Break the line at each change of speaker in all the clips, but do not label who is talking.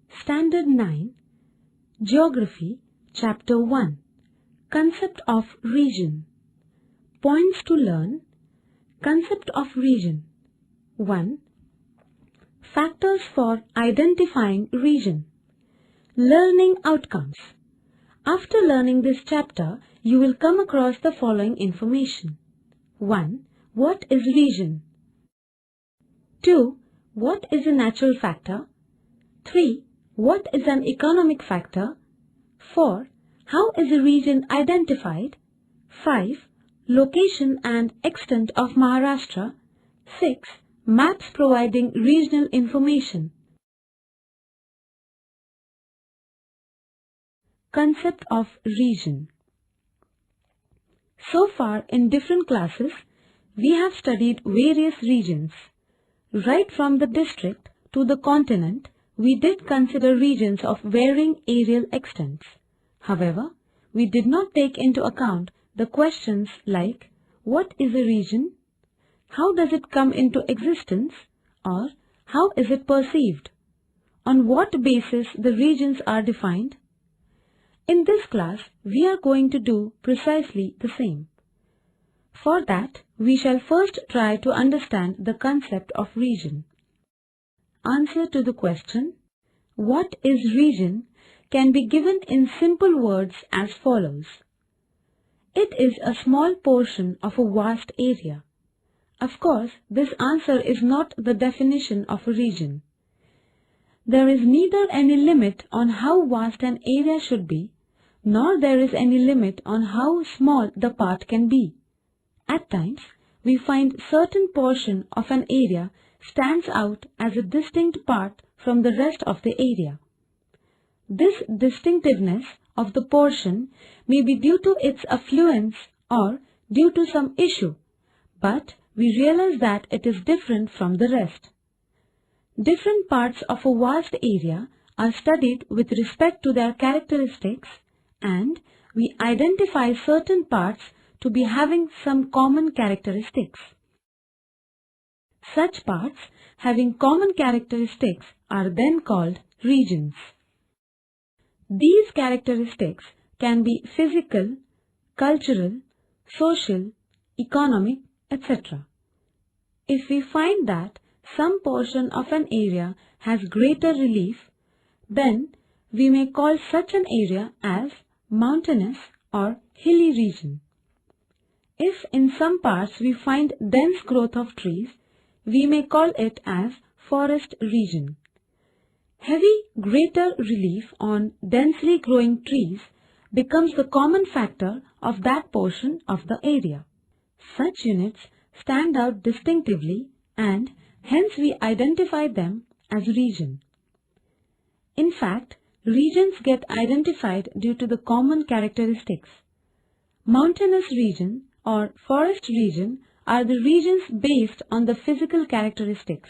Standard 9, Geography, Chapter 1, Concept of Region. Points to learn. Concept of region. 1. Factors for identifying region. Learning outcomes. After learning this chapter, you will come across the following information. 1. What is region? 2. What is a natural factor? 3. What is an economic factor? 4. How is a region identified? 5. Location and extent of Maharashtra. 6. Maps providing regional information. Concept of region. So far in different classes, we have studied various regions. Right from the district to the continent, we did consider regions of varying areal extents. However, we did not take into account the questions like, what is a region? How does it come into existence? Or how is it perceived? On what basis the regions are defined? In this class, we are going to do precisely the same. For that, we shall first try to understand the concept of region. Answer to the question, what is region, can be given in simple words as follows. It is a small portion of a vast area. Of course, this answer is not the definition of a region. There is neither any limit on how vast an area should be, nor there is any limit on how small the part can be. At times, we find certain portion of an area stands out as a distinct part from the rest of the area. This distinctiveness of the portion may be due to its affluence or due to some issue, but we realize that it is different from the rest. Different parts of a vast area are studied with respect to their characteristics, and we identify certain parts to be having some common characteristics. Such parts having common characteristics are then called regions. These characteristics can be physical, cultural, social, economic, etc. If we find that some portion of an area has greater relief, then we may call such an area as mountainous or hilly region. If in some parts we find dense growth of trees, we may call it as forest region. Heavy, greater relief on densely growing trees becomes the common factor of that portion of the area. Such units stand out distinctively and hence we identify them as region. In fact, regions get identified due to the common characteristics. Mountainous region or forest region are the regions based on the physical characteristics,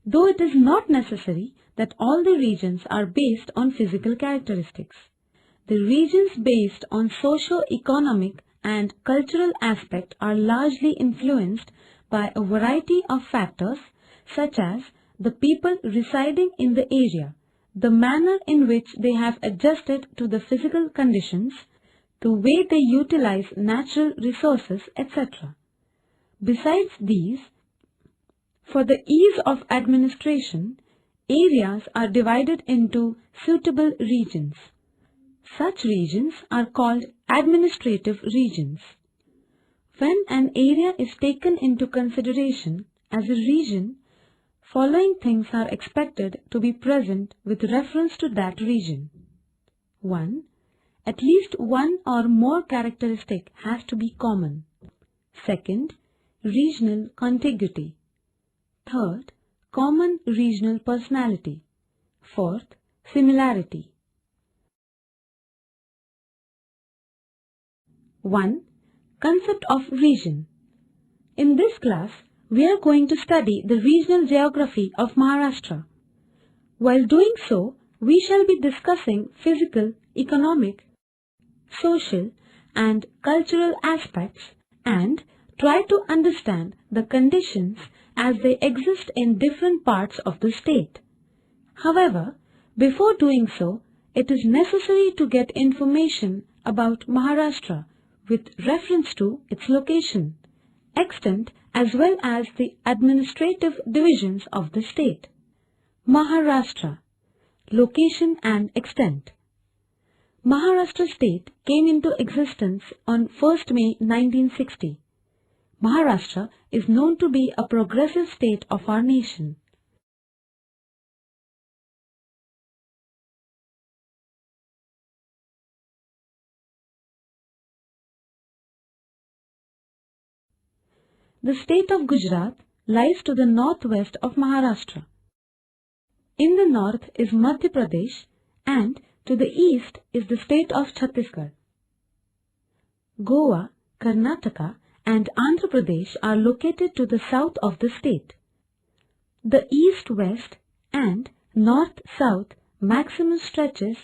though it is not necessary that all the regions are based on physical characteristics. The regions based on socio-economic and cultural aspect are largely influenced by a variety of factors such as the people residing in the area, the manner in which they have adjusted to the physical conditions, the way they utilize natural resources, etc. Besides these, for the ease of administration, areas are divided into suitable regions. Such regions are called administrative regions. When an area is taken into consideration as a region, following things are expected to be present with reference to that region. 1. At least one or more characteristic has to be common. Second, regional contiguity. Third, common regional personality. Fourth, similarity. 1. Concept of region. In this class, we are going to study the regional geography of Maharashtra. While doing so, we shall be discussing physical, economic, social and cultural aspects and try to understand the conditions as they exist in different parts of the state. However, Before doing so, it is necessary to get information about Maharashtra with reference to its location, extent as well as the administrative divisions of the state. Maharashtra, location and extent. Maharashtra state came into existence on 1st May 1960. Maharashtra is known to be a progressive state of our nation. The state of Gujarat lies to the northwest of Maharashtra. In the north is Madhya Pradesh and to the east is the state of Chhattisgarh. Goa, Karnataka and Andhra Pradesh are located to the south of the state. The east-west and north-south maximum stretches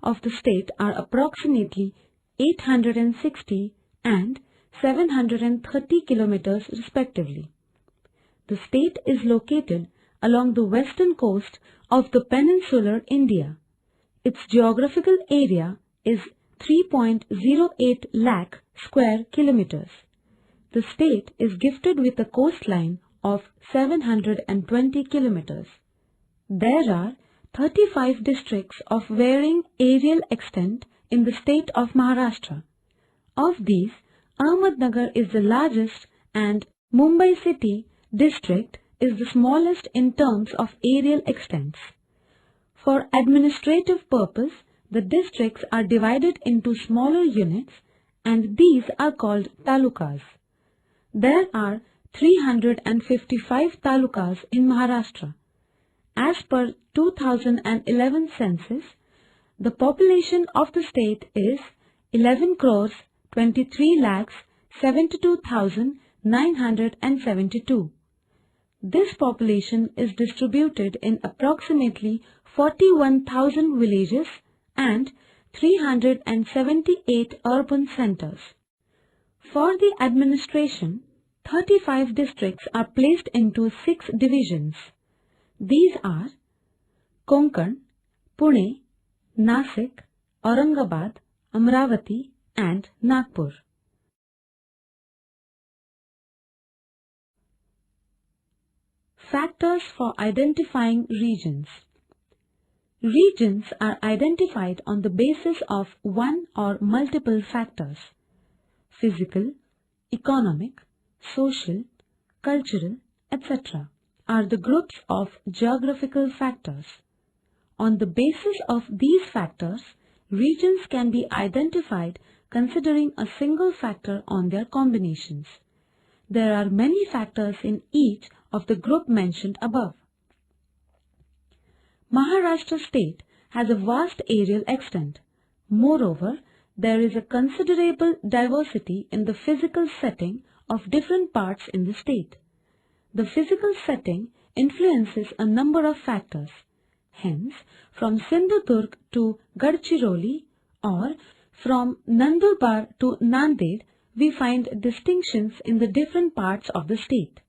of the state are approximately 860 and 730 kilometers respectively. The state is located along the western coast of the peninsular India. Its geographical area is 3.08 lakh square kilometers. The state is gifted with a coastline of 720 kilometers. There are 35 districts of varying areal extent in the state of Maharashtra. Of these, Ahmednagar is the largest and Mumbai City district is the smallest in terms of areal extents. For administrative purpose, the districts are divided into smaller units and these are called talukas. There are 355 talukas in Maharashtra. As per 2011 census, the population of the state is 11 crores 23 lakhs 72,972. This population is distributed in approximately 41,000 villages and 378 urban centers. For the administration, 35 districts are placed into 6 divisions. These are Konkan, Pune, Nasik, Aurangabad, Amravati and Nagpur. Factors for identifying regions. Regions are identified on the basis of one or multiple factors. Physical, economic, social, cultural, etc. are the groups of geographical factors. On the basis of these factors, regions can be identified considering a single factor on their combinations. There are many factors in each of the group mentioned above. Maharashtra state has a vast areal extent. Moreover, there is a considerable diversity in the physical setting of different parts in the state. The physical setting influences a number of factors. Hence, from Sindhudurg to Gadchiroli or from Nandurbar to Nanded, we find distinctions in the different parts of the state.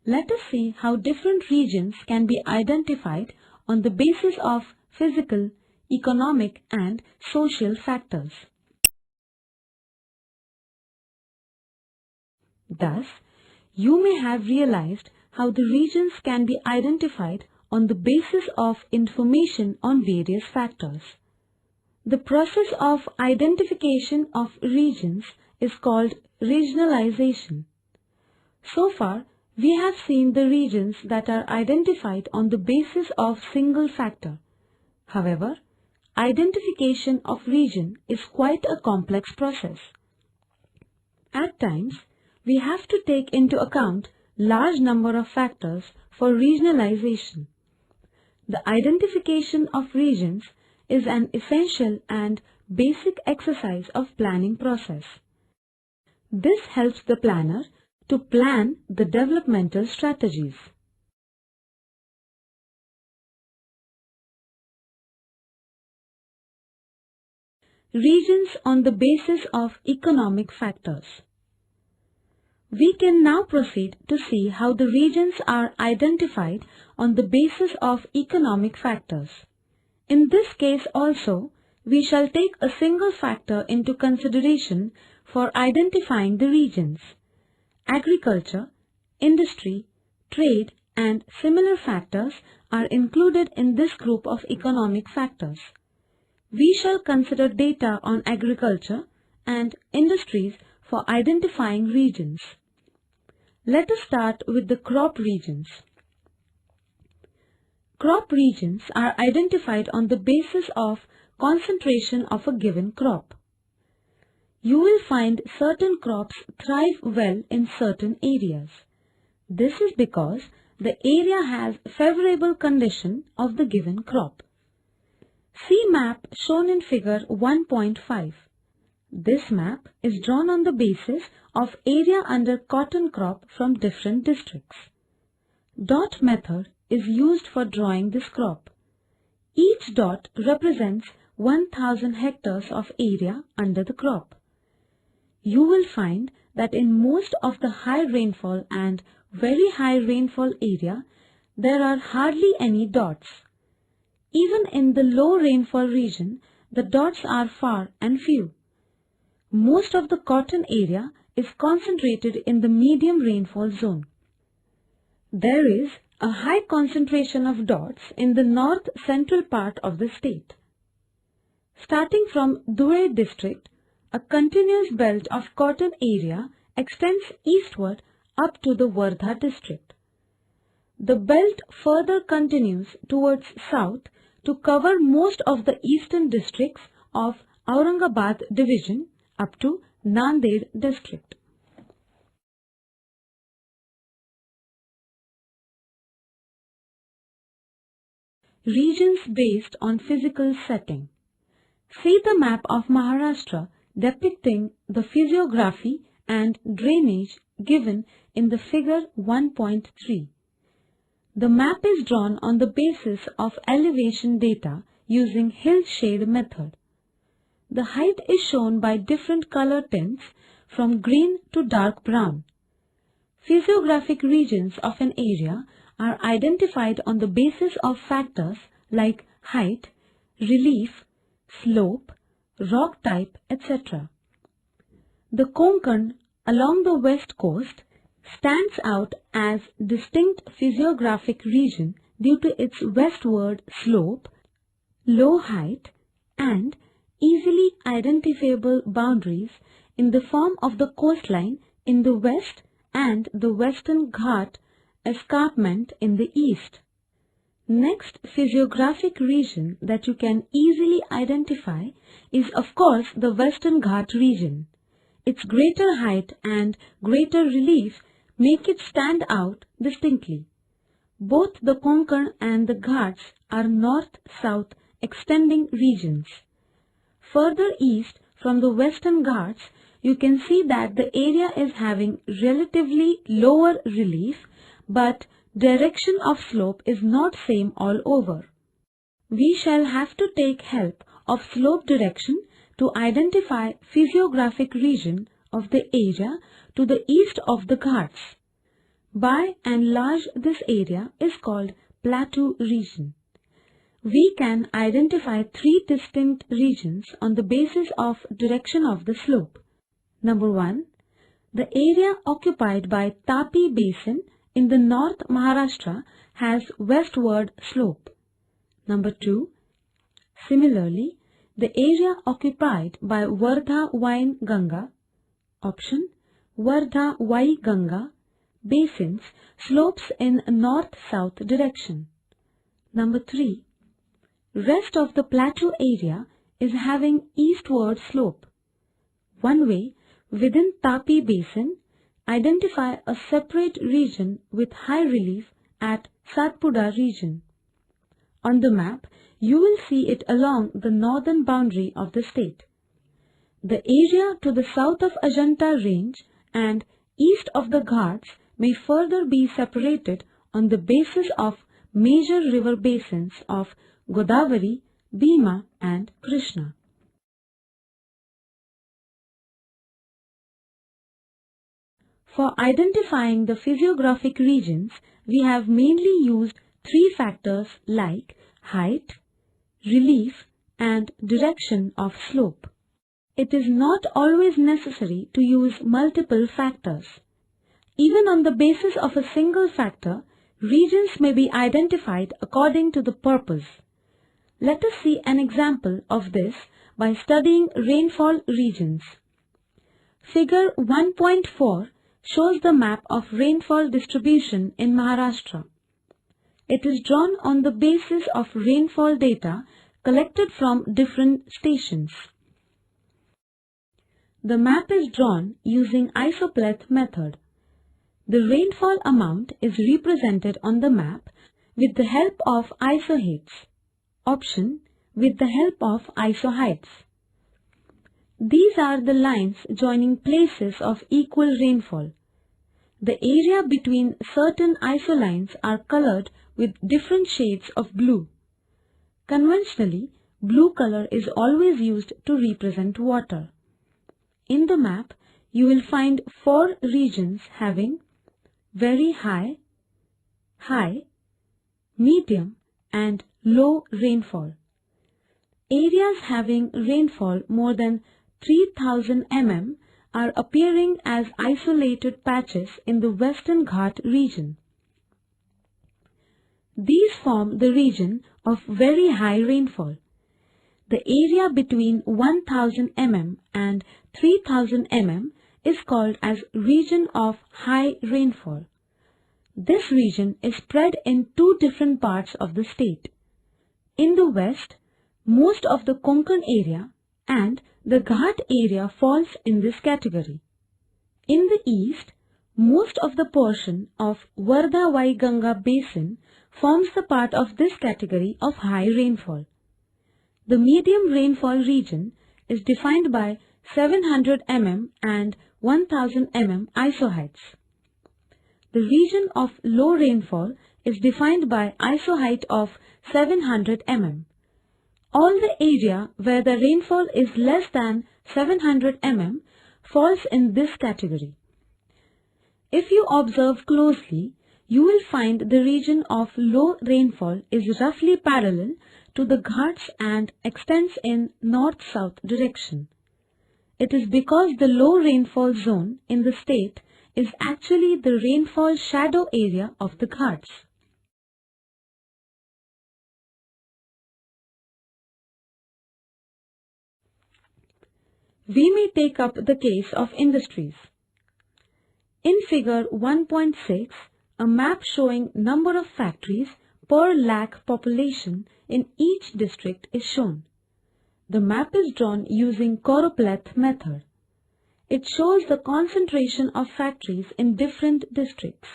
Let us see how different regions can be identified on the basis of physical, economic and social factors. Thus, you may have realized how the regions can be identified on the basis of information on various factors. The process of identification of regions is called regionalization. So far, we have seen the regions that are identified on the basis of single factor. However, identification of region is quite a complex process. At times, we have to take into account large number of factors for regionalization. The identification of regions is an essential and basic exercise of planning process. This helps the planner to plan the developmental strategies. Regions on the basis of economic factors. We can now proceed to see how the regions are identified on the basis of economic factors. In this case also, we shall take a single factor into consideration for identifying the regions. Agriculture, industry, trade, and similar factors are included in this group of economic factors. We shall consider data on agriculture and industries for identifying regions. Let us start with the crop regions. Crop regions are identified on the basis of concentration of a given crop. You will find certain crops thrive well in certain areas. This is because the area has favorable condition of the given crop. See map shown in figure 1.5. This map is drawn on the basis of area under cotton crop from different districts. Dot method is used for drawing this crop. Each dot represents 1000 hectares of area under the crop. You will find that in most of the high rainfall and very high rainfall area, there are hardly any dots. Even in the low rainfall region, the dots are far and few. Most of the cotton area is concentrated in the medium rainfall zone. There is a high concentration of dots in the north central part of the state. Starting from Dhule district, a continuous belt of cotton area extends eastward up to the Wardha district. The belt further continues towards south to cover most of the eastern districts of Aurangabad division up to Nanded district. Regions based on physical setting. See the map of Maharashtra depicting the physiography and drainage given in the figure 1.3. The map is drawn on the basis of elevation data using hill shade method. The height is shown by different color tints from green to dark brown. Physiographic regions of an area are identified on the basis of factors like height, relief, slope, rock type, etc. The Konkan along the west coast stands out as distinct physiographic region due to its westward slope, low height, and easily identifiable boundaries in the form of the coastline in the west and the Western Ghat escarpment in the east. Next physiographic region that you can easily identify is of course the Western Ghat region. Its greater height and greater relief make it stand out distinctly. Both the Konkan and the Ghats are north-south extending regions. Further east from the Western Ghats, you can see that the area is having relatively lower relief, but direction of slope is not same all over. We shall have to take help of slope direction to identify physiographic region of the area to the east of the Ghats. By and large, this area is called plateau region. We can identify three distinct regions on the basis of direction of the slope. Number 1. The area occupied by Tapi Basin in the North Maharashtra has westward slope. Number 2. Similarly, the area occupied by Wardha Wain Ganga, option Wardha Vai Ganga basins slopes in north-south direction. Number 3. Rest of the plateau area is having eastward slope. One way, within Tapi Basin, identify a separate region with high relief at Satpura region. On the map, you will see it along the northern boundary of the state. The area to the south of Ajanta range and east of the Ghats may further be separated on the basis of major river basins of Godavari, Bhima and Krishna. For identifying the physiographic regions, we have mainly used three factors like height, relief, and direction of slope. It is not always necessary to use multiple factors. Even on the basis of a single factor, regions may be identified according to the purpose. Let us see an example of this by studying rainfall regions. Figure 1.4 shows the map of rainfall distribution in Maharashtra. It is drawn on the basis of rainfall data collected from different stations. The map is drawn using isopleth method. The rainfall amount is represented on the map with the help of isoheights. Option with the help of isoheights. These are the lines joining places of equal rainfall. The area between certain isolines are colored with different shades of blue. Conventionally, blue color is always used to represent water. In the map, you will find 4 regions having very high, high, medium and low rainfall. Areas having rainfall more than 3000 mm are appearing as isolated patches in the Western Ghat region. These form the region of very high rainfall. The area between 1000 mm and 3000 mm is called as region of high rainfall. This region is spread in 2 different parts of the state. In the west, most of the Konkan area and the Ghat area falls in this category. In the east, most of the portion of Wardha-Vaiganga basin forms the part of this category of high rainfall. The medium rainfall region is defined by 700 mm and 1000 mm isoheights. The region of low rainfall is defined by isoheight of 700 mm. All the area where the rainfall is less than 700 mm falls in this category. If you observe closely, you will find the region of low rainfall is roughly parallel to the Ghats and extends in north-south direction. It is because the low rainfall zone in the state is actually the rainfall shadow area of the Ghats. We may take up the case of industries. In figure 1.6, a map showing number of factories per lakh population in each district is shown. The map is drawn using choropleth method. It shows the concentration of factories in different districts.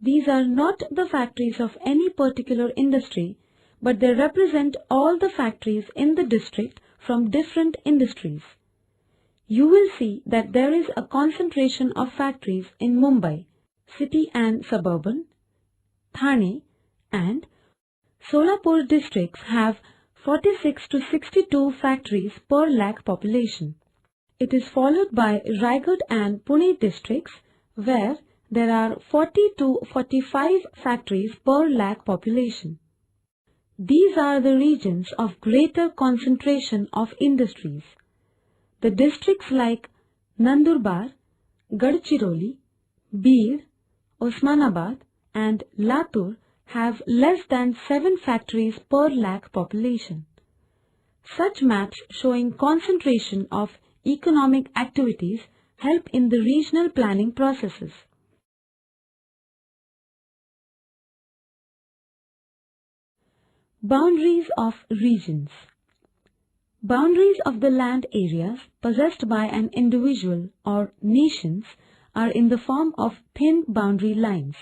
These are not the factories of any particular industry, but they represent all the factories in the district from different industries. You will see that there is a concentration of factories in Mumbai, city and suburban, Thane and Solapur districts have 46 to 62 factories per lakh population. It is followed by Raigad and Pune districts where there are 40 to 45 factories per lakh population. These are the regions of greater concentration of industries. The districts like Nandurbar, Gadchiroli, Bir, Osmanabad and Latur have less than 7 factories per lakh population. Such maps showing concentration of economic activities help in the regional planning processes. Boundaries of regions. Boundaries of the land areas possessed by an individual or nations are in the form of thin boundary lines.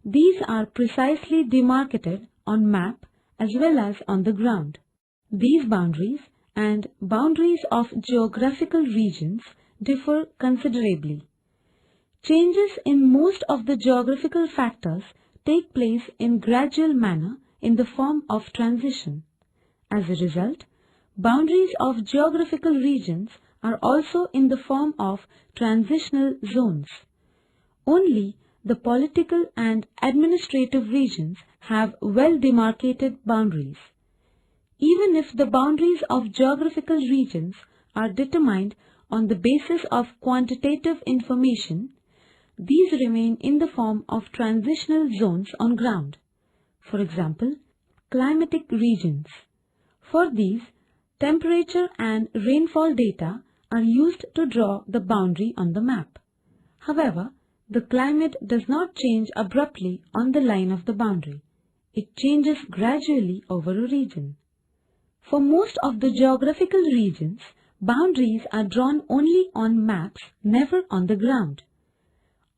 These are precisely demarcated on map as well as on the ground. These boundaries and boundaries of geographical regions differ considerably. Changes in most of the geographical factors take place in gradual manner in the form of transition. As a result, boundaries of geographical regions are also in the form of transitional zones. Only the political and administrative regions have well demarcated boundaries. Even if the boundaries of geographical regions are determined on the basis of quantitative information, these remain in the form of transitional zones on ground. For example, climatic regions. For these, temperature and rainfall data are used to draw the boundary on the map. However, the climate does not change abruptly on the line of the boundary. It changes gradually over a region. For most of the geographical regions, boundaries are drawn only on maps, never on the ground.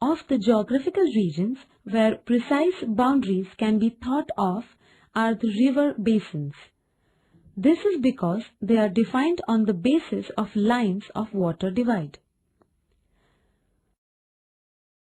Of the geographical regions where precise boundaries can be thought of are the river basins. This is because they are defined on the basis of lines of water divide.